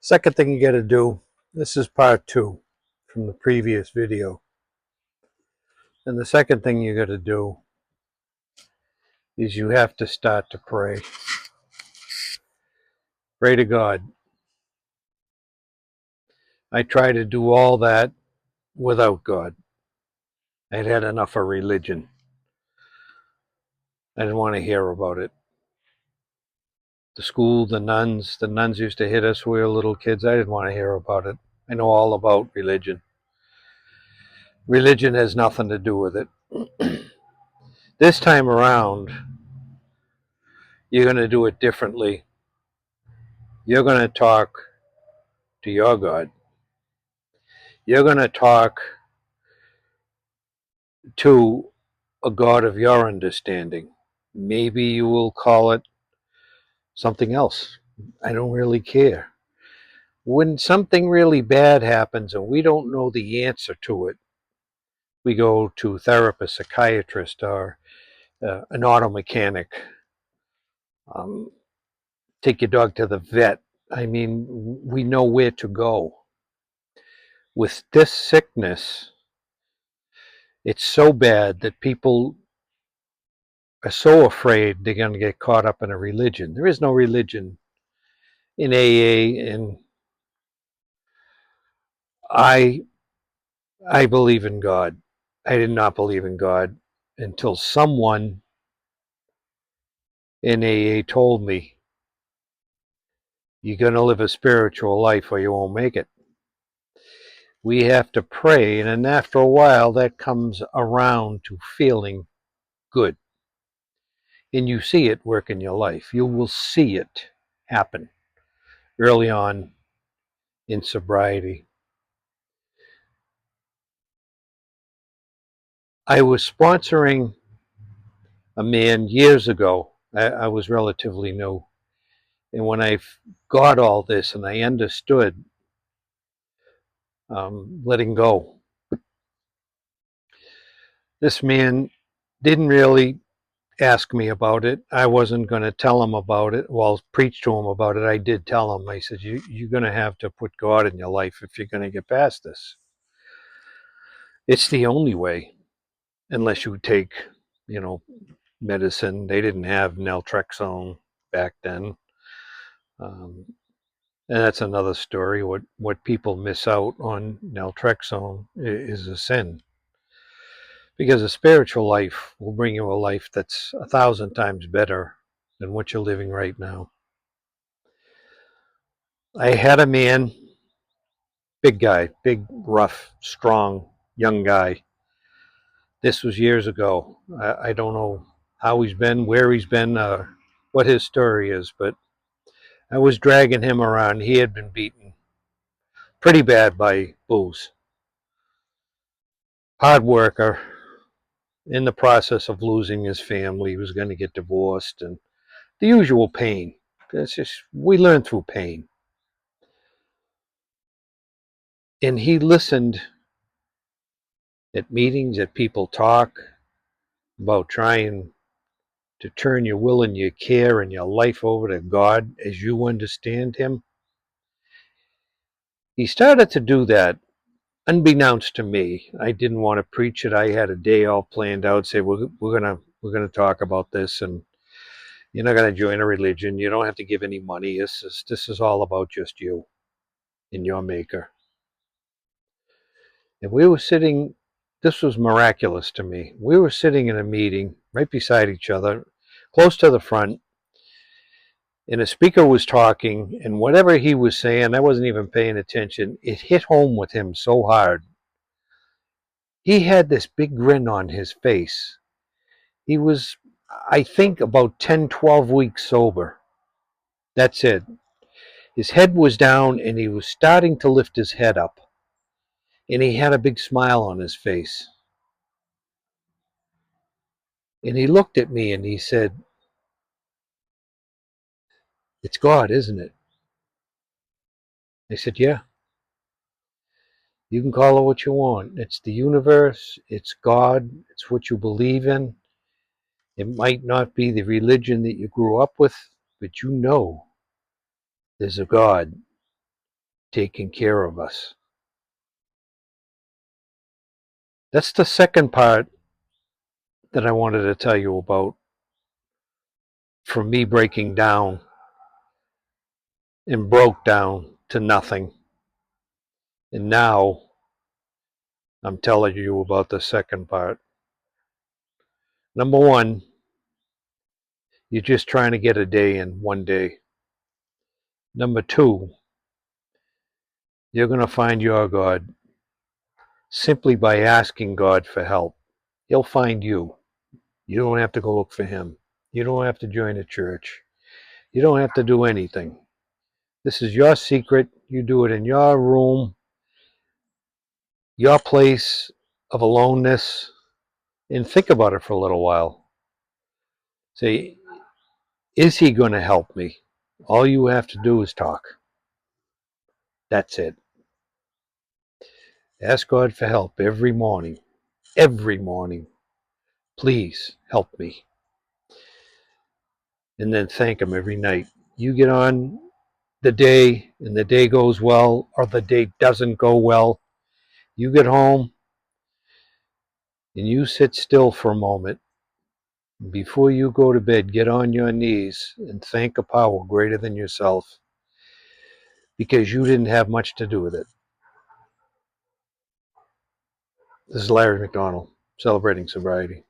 Second thing you got to do, this is part 2 from the previous video. And the second thing you got to do is you have to start to pray. Pray to God. I try to do all that without God. I'd had enough of religion. I didn't want to hear about it. The school, the nuns used to hit us when we were little kids. I didn't want to hear about it. I know all about religion. Religion has nothing to do with it. This time around, you're going to do it differently. You're going to talk to your God. You're going to talk to a God of your understanding. Maybe you will call it something else. I don't really care. When something really bad happens and we don't know the answer to it, we go to a therapist, psychiatrist, or an auto mechanic. Take your dog to the vet. I mean, we know where to go. With this sickness, it's so bad that people are so afraid they're going to get caught up in a religion. There is no religion in AA, and I believe in God. I did not believe in God until someone in AA told me, you're going to live a spiritual life or you won't make it. We have to pray, and then after a while that comes around to feeling good. And you see it work in your life. You will see it happen early on in sobriety. I was sponsoring a man years ago. I was relatively new. And when I got all this and I understood letting go, this man didn't really ask me about it. I wasn't going to tell him about it. Well, preach to him about it. I did tell him. I said, you're going to have to put God in your life if you're going to get past this. It's the only way, unless you take, medicine. They didn't have naltrexone back then. And that's another story. What people miss out on naltrexone is a sin. Because a spiritual life will bring you a life that's 1,000 times better than what you're living right now. I had a man, big guy, big, rough, strong, young guy. This was years ago. I don't know how he's been, where he's been, what his story is, but I was dragging him around. He had been beaten pretty bad by booze. Hard worker, in the process of losing his family. He was going to get divorced and the usual pain. It's just, we learn through pain. And he listened at meetings, at people talk about trying to turn your will and your care and your life over to God as you understand Him. He started to do that unbeknownst to me. I didn't want to preach it. I had a day all planned out. Say we're gonna talk about this, and you're not gonna join a religion. You don't have to give any money. This is all about just you and your Maker. And we were sitting. This was miraculous to me. We were sitting in a meeting right beside each other, close to the front. And a speaker was talking, and whatever he was saying, I wasn't even paying attention. It hit home with him so hard. He had this big grin on his face. He was, I think, about 10, 12 weeks sober. That's it. His head was down, and he was starting to lift his head up. And he had a big smile on his face. And he looked at me, and he said, "It's God, isn't it?" I said, "Yeah. You can call it what you want. It's the universe. It's God. It's what you believe in. It might not be the religion that you grew up with, but you know there's a God. taking care of us. That's the second part that I wanted to tell you about from me breaking down and broke down to nothing. And now I'm telling you about the second part. Number one, you're just trying to get a day in one day. Number two, you're going to find your God simply by asking God for help. He'll find you. You don't have to go look for him. You don't have to join a church. You don't have to do anything. This is your secret. You do it in your room, your place of aloneness, and think about it for a little while. Say, is he going to help me? All you have to do is talk. That's it. Ask God for help every morning. Every morning. Please help me. And then thank him every night. You get on the day and the day goes well, or the day doesn't go well. You get home and you sit still for a moment. Before you go to bed, get on your knees and thank a power greater than yourself, because you didn't have much to do with it. This is Larry McDonald, celebrating sobriety.